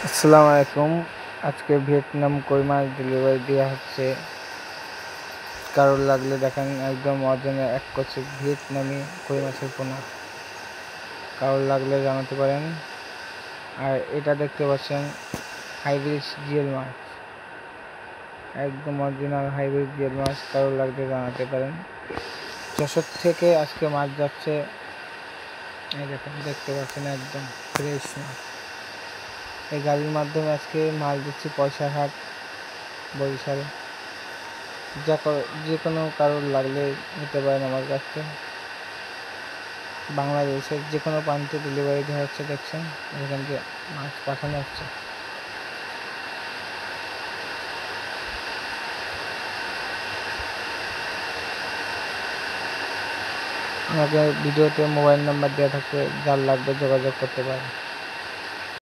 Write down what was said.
আসসালামু আলাইকুম। আজকে ভিয়েতনাম কই মাছ ডেলিভারি দেওয়া হচ্ছে। কারোর লাগলে দেখেন একদম অরিজিনাল এক কচি ভিয়েতনামি কই মাছের পোনা। কারোর লাগলে জানাতে পারেন। আর এটা দেখতে পাচ্ছেন হাইব্রিড জিওল মাছ, একদম অরিজিনাল হাইব্রিড জিওল মাছ। কারোর লাগলে জানাতে পারেন। যশোর থেকে আজকে মাছ যাচ্ছে, এই দেখেন দেখতে পাচ্ছেন একদম ফ্রেশ মাছ। এই গাড়ির মাধ্যমে আজকে মাল দিচ্ছি পয়সাঘাট, বরিশাল। যে কোনো কারোর লাগলে নিতে পারেন আমার কাছ থেকে। বাংলাদেশের যে কোনো প্রান্তে ডেলিভারি দেওয়া হচ্ছে, দেখছেন এখান থেকে মাছ পাঠানো হচ্ছে। আমাকে ভিডিওতে মোবাইল নাম্বার দেওয়া থাকবে, যার লাগবে যোগাযোগ করতে পারেন।